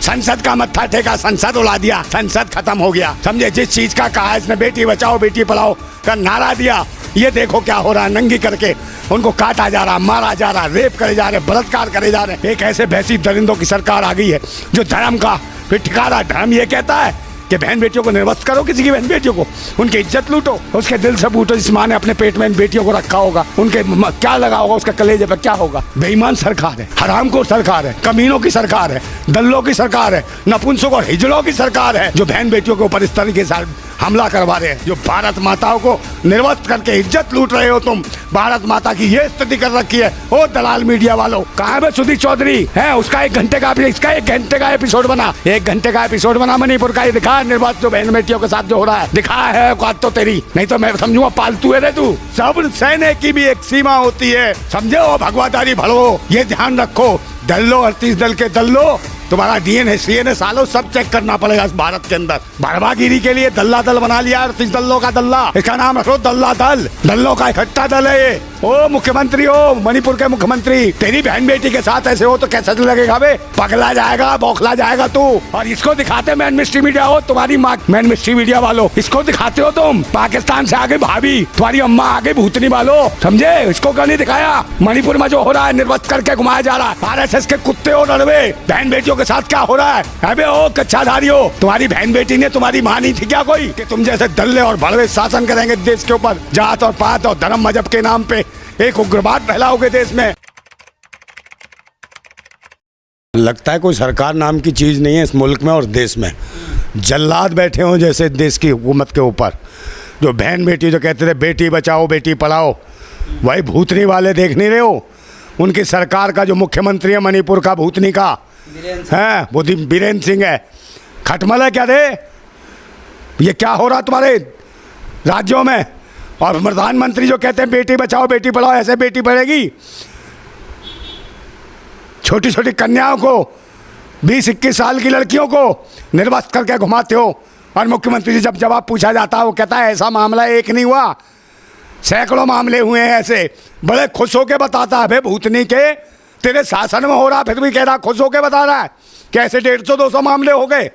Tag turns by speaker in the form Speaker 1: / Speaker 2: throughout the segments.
Speaker 1: संसद का मत्था टेका, संसद उड़ा दिया, संसद खत्म हो गया। समझे, जिस चीज का कहा इसने बेटी बचाओ बेटी पढ़ाओ का नारा दिया, ये देखो क्या हो रहा है। नंगी करके उनको काटा जा रहा, मारा जा रहा, रेप करे जा रहे, बलात्कार करे जा रहे। एक ऐसे भैंसी दरिंदों की सरकार आ गई है जो धर्म का फिर ठिकाना, धर्म ये कहता है कि बहन बेटियों को निर्वस्त करो, किसी की बहन बेटियों को उनकी इज्जत लूटो, उसके दिल से पूछो जिस माँ ने अपने पेट में इन बेटियों को रखा होगा उनके क्या लगा होगा, उसके कलेजे पे क्या होगा। बेईमान सरकार है, हरामखोर सरकार है, कमीनों की सरकार है, दल्लों की सरकार है, नपुंसक और हिजड़ों की सरकार है जो बहन बेटियों के ऊपर इस तरीके से हमला करवा रहे हैं, जो भारत माताओं को निर्वस्त करके इज्जत लूट रहे हो तुम। भारत माता की ये स्थिति कर रखी है। ओ दलाल मीडिया वालों, कहाँ है सुधीर चौधरी है? उसका 1 घंटे का, इसका 1 घंटे का एपिसोड बना, 1 घंटे का एपिसोड बना मणिपुर का। ये दिखा निर्वस्त जो बहन बेटियों के साथ जो हो रहा है, दिखा है औकात तो तेरी, नहीं तो मैं समझूंगा पालतू है रे तू। सब सहने की भी एक सीमा होती है, समझे हो भगवादारी भड़ो, ये ध्यान रखो। दल्लो 38 दल के दल्लो, तुम्हारा डीएनए सीएनए सालों सब चेक करना पड़ेगा इस भारत के अंदर। भड़वागिरी के लिए दल्ला दल बना लिया, 38 दल्लों का दल्ला, इसका नाम रखो दल्ला दल, दल्लों का इकट्ठा दल है ये। ओ मुख्यमंत्री हो, मणिपुर के मुख्यमंत्री, तेरी बहन बेटी के साथ ऐसे हो तो कैसा लगेगा बे? पगला जाएगा, बौखला जाएगा तू। और इसको दिखाते मैन मिस्ट्री मीडिया हो, तुम्हारी माँ मैन मिस्ट्री मीडिया वालों, इसको दिखाते हो तुम। पाकिस्तान से आगे भाभी, तुम्हारी अम्मा आगे भूतनी वालों, समझे? इसको क्यों नहीं दिखाया? मणिपुर में जो हो रहा है, निर्वस्त करके घुमाया जा रहा है। RSS के कुत्ते हो लड़वे, बहन बेटियों के साथ क्या हो रहा है? अबे ओ कच्चाधारी हो, तुम्हारी बहन बेटी ने तुम्हारी माँ नहीं थी क्या कोई कि तुम जैसे दल्ले और भड़वे शासन करेंगे देश के ऊपर? जात और पात और धर्म मजहब के नाम पे एक उग्रवाद फैलाओगे देश में। लगता है कोई सरकार नाम की चीज नहीं है इस मुल्क में और देश में। जल्लाद बैठे हो जैसे देश की हुकूमत के ऊपर। जो बहन बेटी जो कहते थे बेटी बचाओ बेटी पढ़ाओ, वही भूतनी वाले देख नहीं रहे हो? उनकी सरकार का जो मुख्यमंत्री है मणिपुर का, भूतनी का है, वो बीरेन सिंह है। खटमल है क्या रे? ये क्या हो रहा तुम्हारे राज्यों में? और प्रधानमंत्री जो कहते हैं बेटी बचाओ बेटी पढ़ाओ, ऐसे बेटी पढ़ेगी? छोटी छोटी कन्याओं को, 20-21 साल की लड़कियों को निर्वस्त करके घुमाते हो। और मुख्यमंत्री जी जब जवाब पूछा जाता है वो कहता है ऐसा मामला एक नहीं हुआ, सैकड़ों मामले हुए हैं ऐसे। बड़े खुश होके बताता है, भाई भूतनी के तेरे शासन में हो रहा, फिर भी कह रहा, खुश होके बता रहा है कि ऐसे 150-200 मामले हो गए।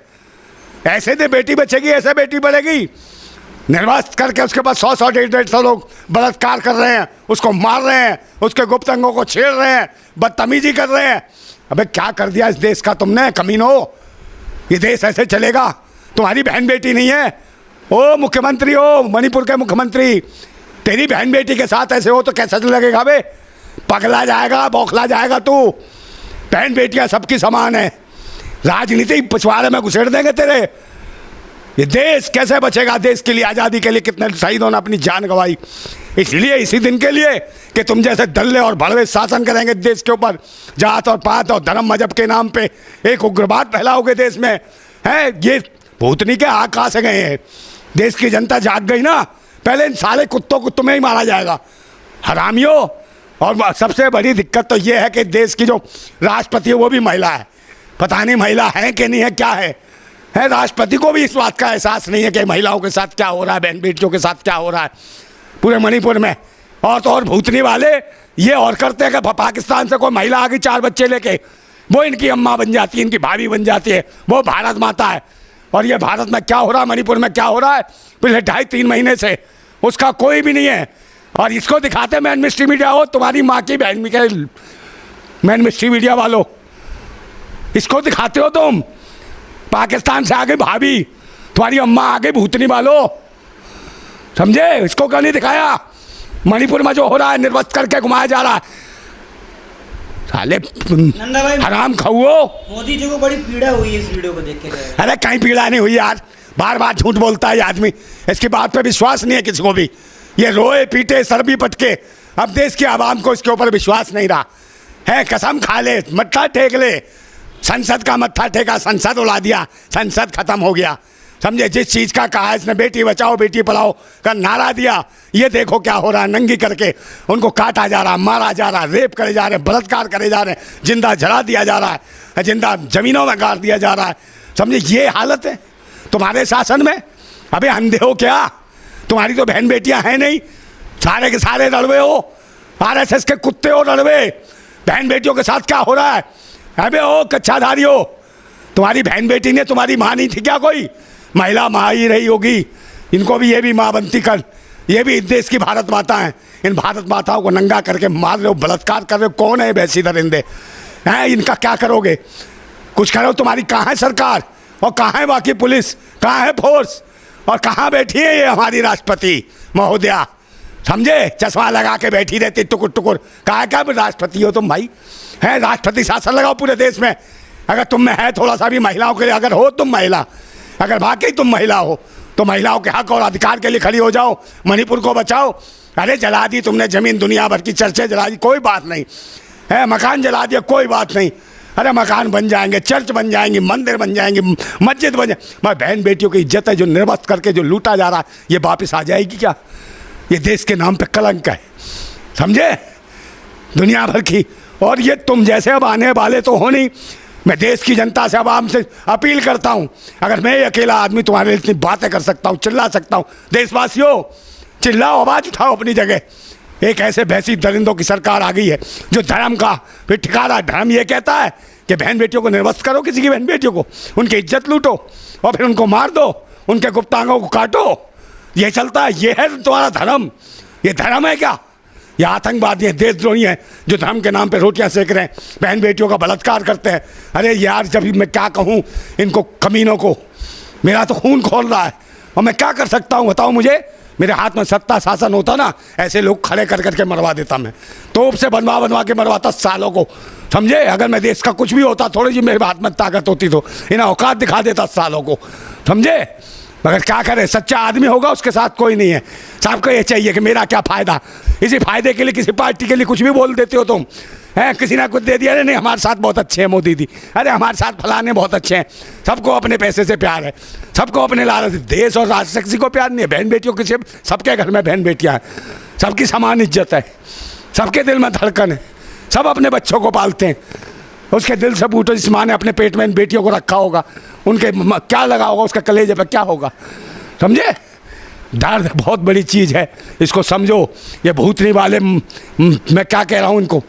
Speaker 1: ऐसे दे बेटी बचेगी, ऐसे बेटी बढ़ेगी। निर्वस्त करके उसके बाद 100-100, 150-150 लोग बलात्कार कर रहे हैं, उसको मार रहे हैं, उसके गुप्त अंगों को छेड़ रहे हैं, बदतमीजी कर रहे हैं। अबे क्या कर दिया इस देश का तुमने, कमीनो? ये देश ऐसे चलेगा? तुम्हारी बहन बेटी नहीं है? ओ मुख्यमंत्री हो, मणिपुर के मुख्यमंत्री, तेरी बहन बेटी के साथ ऐसे हो तो कैसा लगेगा बे? पगला जाएगा, बौखला जाएगा तू। बहन बेटियां सबकी समान है, राजनीति पिछवाड़े में घुसेड़ देंगे तेरे। ये देश कैसे बचेगा? देश के लिए, आज़ादी के लिए कितने शहीदों ने अपनी जान गंवाई, इसलिए इसी दिन के लिए कि तुम जैसे दल्ले और भड़वे शासन करेंगे देश के ऊपर। जात और पात और धर्म मजहब के नाम पे एक उग्रवाद फैलाओगे देश में, है? ये भूतनी के आकाश से गए हैं। देश की जनता जाग गई ना, पहले इन साले कुत्तों को तुम्हें ही मारा जाएगा, हरामियों। और सबसे बड़ी दिक्कत तो ये है कि देश की जो राष्ट्रपति है वो भी महिला है। पता नहीं महिला है कि नहीं है, क्या है? राष्ट्रपति को भी इस बात का एहसास नहीं है कि महिलाओं के साथ क्या हो रहा है, बहन बेटियों के साथ क्या हो रहा है पूरे मणिपुर में। और तो और भूतनी वाले ये और करते हैं कि पाकिस्तान से कोई महिला आ गई 4 बच्चे लेके, वो इनकी अम्मा बन जाती है, इनकी भाभी बन जाती है, वो भारत माता है। और ये भारत में क्या हो रहा है, मणिपुर में क्या हो रहा है पिछले 2.5-3 महीने से, उसका कोई भी नहीं है। और इसको दिखाते मैन मिस्ट्री मीडिया हो, तुम्हारी माँ की बहन के मैन मिस्ट्री मीडिया वालों, इसको दिखाते हो तुम। पाकिस्तान से आगे भाभी, तुम्हारी अम्मा आगे भूतनी वालों, समझे? इसको क्यों नहीं दिखाया? मणिपुर में जो हो रहा है, निर्वस्त करके घुमाया जा रहा है। साले हराम खाओ।
Speaker 2: मोदी जी को बड़ी पीड़ा हुई है इस वीडियो को देख के।
Speaker 1: अरे कहीं पीड़ा नहीं हुई यार, बार बार झूठ बोलता है ये आदमी, इसकी बात पे विश्वास नहीं है किसी को भी। ये रोए पीटे सर भी पटके, अब देश की आवाम को इसके ऊपर विश्वास नहीं रहा है। कसम खा ले, मत्था टेक ले, संसद का मत्था टेका, संसद उड़ा दिया, संसद खत्म हो गया। समझे, जिस चीज का कहा इसने बेटी बचाओ बेटी पढ़ाओ का नारा दिया, ये देखो क्या हो रहा है। नंगी करके उनको काटा जा रहा, मारा जा रहा, रेप करे जा रहे, बलात्कार करे जा रहे, जिंदा जला दिया जा रहा है, जिंदा जमीनों में गाड़ दिया जा रहा है। समझे, ये हालत है तुम्हारे शासन में। अबे अंधे हो क्या? तुम्हारी तो बहन बेटियां हैं नहीं, सारे के सारे लड़वे हो, RSS के कुत्ते हो लड़वे। बहन बेटियों के साथ क्या हो रहा है? अबे ओ कच्चाधारी हो, तुम्हारी बहन बेटी ने तुम्हारी माँ नहीं थी क्या? कोई महिला माँ ही रही होगी। इनको भी ये भी माँ बनती कर। ये भी इस देश की भारत माता हैं। इन भारत माताओं को नंगा करके मार रहे हो, बलात्कार कर रहे हो। कौन है वैसी दरिंदे हैं? इनका क्या करोगे? कुछ करो। तुम्हारी कहाँ है सरकार और कहाँ है बाकी पुलिस, कहाँ है फोर्स और कहाँ बैठी है ये हमारी राष्ट्रपति महोदया? समझे? चश्मा लगा के बैठी रहती टुकुर टुकुर। कहाँ क्या राष्ट्रपति हो तुम भाई? है राष्ट्रपति शासन लगाओ पूरे देश में। अगर तुम में है थोड़ा सा भी महिलाओं के लिए, अगर हो तुम महिला, अगर वाकई तुम महिला हो तो महिलाओं के हक और अधिकार के लिए खड़ी हो जाओ। मणिपुर को बचाओ। अरे जला दी तुमने ज़मीन, दुनिया भर की चर्चें जला दी, कोई बात नहीं है। मकान जला दिया, कोई बात नहीं। अरे मकान बन जाएंगे, चर्च बन जाएंगे, मंदिर बन जाएंगे, मस्जिद बन जाए। मैं बहन बेटियों की इज्जत है जो निर्वस्त्र करके जो लूटा जा रहा है, ये वापस आ जाएगी क्या? ये देश के नाम पे कलंक है। समझे? दुनिया भर की। और ये तुम जैसे अब आने वाले तो हो नहीं। मैं देश की जनता से, आवाम से अपील करता हूँ, अगर मैं ये अकेला आदमी तुम्हारे लिए इतनी बातें कर सकता हूँ, चिल्ला सकता हूँ, देशवासियों चिल्लाओ, आवाज़ उठाओ अपनी जगह। एक ऐसे भैंसी दरिंदों की सरकार आ गई है जो धर्म का फिर ठिकाना, धर्म ये कहता है कि बहन बेटियों को निर्वस्त्र करो, किसी की बहन बेटियों को, उनकी इज्जत लूटो और फिर उनको मार दो, उनके गुप्तांगों को काटो। ये चलता है। ये है तुम्हारा धर्म? ये धर्म है क्या? ये आतंकवादी हैं, देशद्रोही हैं जो धर्म के नाम पे रोटियां सेक रहे हैं, बहन बेटियों का बलात्कार करते हैं। अरे यार, जब मैं क्या कहूँ इनको कमीनों को, मेरा तो खून खोल रहा है और मैं क्या कर सकता हूँ बताओ मुझे? मेरे हाथ में सत्ता शासन होता ना, ऐसे लोग खड़े कर करके मरवा देता। मैं तोप से बनवा के मरवाता सालों को। समझे? अगर मैं देश का कुछ भी होता, थोड़ी जी मेरे हाथ में ताकत होती तो इन्हें औकात दिखा देता सालों को। समझे? मगर क्या करें, सच्चा आदमी होगा उसके साथ कोई नहीं है। सबको ये चाहिए कि मेरा क्या फ़ायदा, इसी फायदे के लिए किसी पार्टी के लिए कुछ भी बोल देते हो तुम। है किसी ने कुछ दे दिया, नहीं हमारे साथ बहुत अच्छे हैं मोदी जी, अरे हमारे साथ फलाने बहुत अच्छे हैं। सबको अपने पैसे से प्यार है, सबको अपने लालच। देश और राष्ट्र से किसी को प्यार नहीं है। बहन बेटियों किसी, सबके घर में बहन बेटियाँ हैं, सबकी समान इज्जत है, सबके दिल में धड़कन है, सब अपने बच्चों को पालते हैं। उसके दिल से पूछो जिस माँ ने अपने पेट में इन बेटियों को रखा होगा, उनके क्या लगा होगा, उसका कलेजे पर क्या होगा। समझे? दर्द बहुत बड़ी चीज़ है, इसको समझो। ये भूतनी वाले मैं क्या कह रहा हूँ, इनको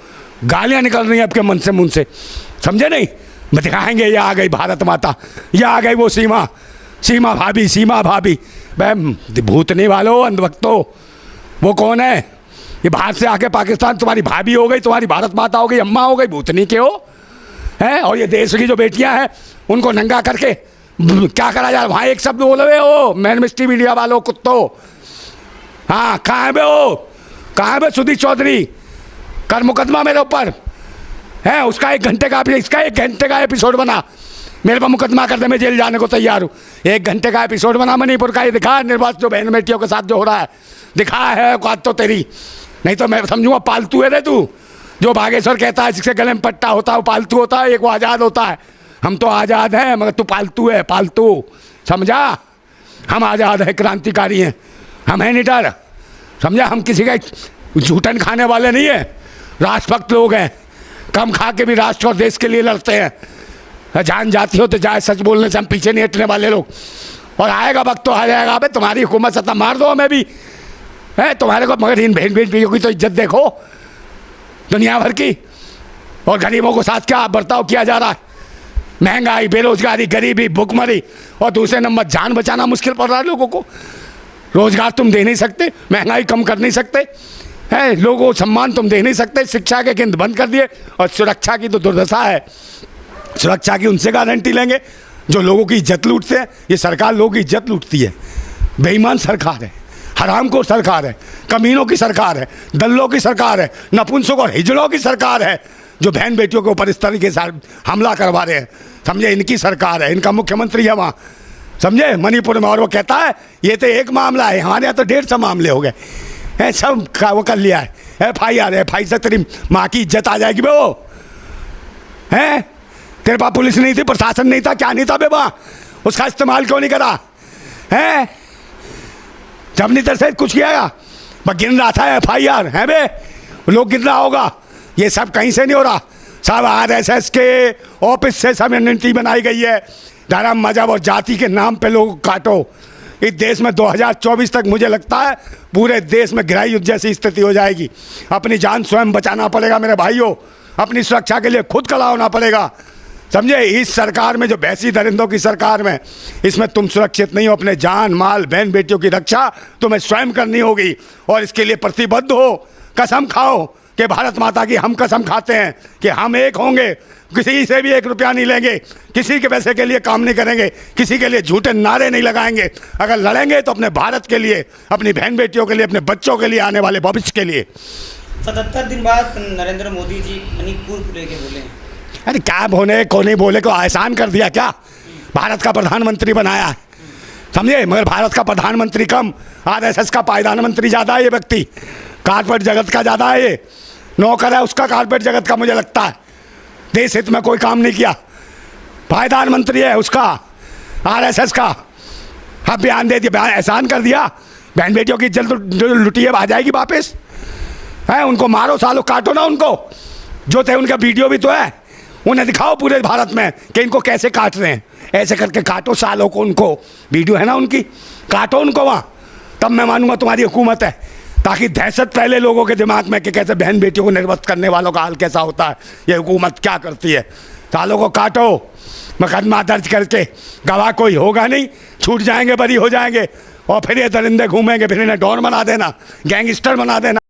Speaker 1: गालियाँ निकल रही हैं आपके मन से, मुंह से। समझे नहीं? मैं दिखाएंगे, ये आ गई भारत माता, ये आ गई वो सीमा भाभी। भाई भूतनी वालों, अंधभक्तों, वो कौन है? ये बाहर से आके पाकिस्तान तुम्हारी भाभी हो गई, तुम्हारी भारत माता हो गई, अम्मा हो गई, भूतनी के हो हैं। और ये देश की जो बेटियां हैं उनको नंगा करके क्या करा जाए? वहाँ एक शब्द बोले हो, मैन मिस्ट्री मीडिया वालों कुत्तों। हाँ, कहाँ है बे वो? कहाँ है बे सुधीर चौधरी? कर मुकदमा मेरे ऊपर है, उसका 1 घंटे का, इसका 1 घंटे का एपिसोड बना, मेरे पर मुकदमा कर दे, मैं जेल जाने को तैयार हूँ। 1 घंटे का एपिसोड बना मणिपुर का, ये दिखा निर्वासित जो बहन बेटियों के साथ जो हो रहा है, दिखा है औकात तो तेरी। नहीं तो मैं समझूंगा पालतू है रे तू। जो बागेश्वर कहता है जिसके गले में पट्टा होता है वो पालतू होता है, एक वो आज़ाद होता है। हम तो आज़ाद हैं मगर तू पालतू है, पालतू। समझा? हम आज़ाद है, क्रांतिकारी हैं, हम हैं निडर। समझा? हम किसी का झूठन खाने वाले नहीं हैं, राष्ट्रभक्त लोग हैं। कम खा के भी राष्ट्र और देश के लिए लड़ते हैं। जान जाती हो तो जाए, सच बोलने से हम पीछे नहीं हटने वाले लोग। और आएगा वक्त तो आ जाएगा। अबे तुम्हारी हुकूमत सत्ता मार दो हमें भी है तुम्हारे को, मगर इन बहन बेटियों की तो इज्जत देखो दुनिया भर की। और गरीबों को साथ क्या बर्ताव किया जा रहा है? महंगाई, बेरोजगारी, गरीबी, भुखमरी, और दूसरे नंबर जान बचाना मुश्किल पड़ रहा है लोगों को। रोजगार तुम दे नहीं सकते, महंगाई कम कर नहीं सकते हैं, लोगों को सम्मान तुम दे नहीं सकते, शिक्षा के केंद्र बंद कर दिए। और सुरक्षा की तो दुर्दशा है। सुरक्षा की उनसे गारंटी लेंगे जो लोगों की इज्जत लूटते हैं। ये सरकार लोगों की इज्जत लूटती है। बेईमान सरकार है, हरामखोर सरकार है, कमीनों की सरकार है, दल्लों की सरकार है, नपुंसकों और हिजड़ों की सरकार है जो बहन बेटियों के ऊपर इस तरीके से हमला करवा रहे हैं। समझे? इनकी सरकार है, इनका मुख्यमंत्री है वहाँ। समझे? मणिपुर में। और वो कहता है ये तो एक मामला है, हमारे यहाँ तो 150 मामले हो गए हैं, सब वो कर लिया है। FIR से तेरी माँ की इज्जत आ जाएगी बे। वो है तेरे पास पुलिस नहीं थी, प्रशासन नहीं था, क्या नहीं था बे वहाँ? उसका इस्तेमाल क्यों नहीं करा है? जब नहीं तेरे से कुछ किया, बस गिन रहा था FIR है बे, लोग गिन रहा होगा। ये सब कहीं से नहीं हो रहा, सब RSS के ऑफिस से सब रणनीति बनाई गई है। धर्म, मजहब और जाति के नाम पे लोग काटो। इस देश में 2024 तक मुझे लगता है पूरे देश में गृह युद्ध जैसी स्थिति हो जाएगी। अपनी जान स्वयं बचाना पड़ेगा मेरे भाइयों, अपनी सुरक्षा के लिए खुद खड़ा होना पड़ेगा। समझे? इस सरकार में, जो भैंसी दरिंदों की सरकार में, इसमें तुम सुरक्षित नहीं हो। अपने जान माल बहन बेटियों की रक्षा तुम्हें स्वयं करनी होगी और इसके लिए प्रतिबद्ध हो। कसम खाओ कि भारत माता की हम कसम खाते हैं कि हम एक होंगे, किसी से भी 1 रुपया नहीं लेंगे, किसी के पैसे के लिए काम नहीं करेंगे, किसी के लिए झूठे नारे नहीं लगाएंगे। अगर लड़ेंगे तो अपने भारत के लिए, अपनी बहन बेटियों के लिए, अपने बच्चों के लिए, आने वाले भविष्य के लिए।
Speaker 2: 77 दिन बाद नरेंद्र मोदी जी मणिपुर को लेके बोले हैं।
Speaker 1: अरे क्या बोले को नहीं बोले को आसान कर दिया क्या? भारत का प्रधानमंत्री बनाया है, समझे? मगर भारत का प्रधानमंत्री कम, आरएसएस का पायदान मंत्री ज़्यादा है ये व्यक्ति, कारपोरेट जगत का ज़्यादा है ये, नौकर है उसका कारपोरेट जगत का। मुझे लगता है देश हित में कोई काम नहीं किया, पायदान मंत्री है उसका आरएसएस का। अब बयान दे दिया, एहसान कर दिया, बहन बेटियों की इज्जत लुटी है, आ जाएगी वापस है। उनको मारो सालों, काटो ना उनको, जो थे उनका वीडियो भी तो है, उन्हें दिखाओ पूरे भारत में कि इनको कैसे काट रहे हैं। ऐसे करके काटो सालों को, उनको वीडियो है ना उनकी, काटो उनको वहाँ, तब मैं मानूंगा तुम्हारी हुकूमत है। ताकि दहशत पहले लोगों के दिमाग में कि कैसे बहन बेटियों को निर्वस्त करने वालों का हाल कैसा होता है, ये हुकूमत क्या करती है। सालों को काटो, मुकदमा दर्ज करके, गवाह कोई होगा नहीं, छूट जाएंगे, बरी हो जाएंगे, और फिर ये दरिंदे घूमेंगे, फिर इन्हें डॉन बना देना, गैंगस्टर बना देना।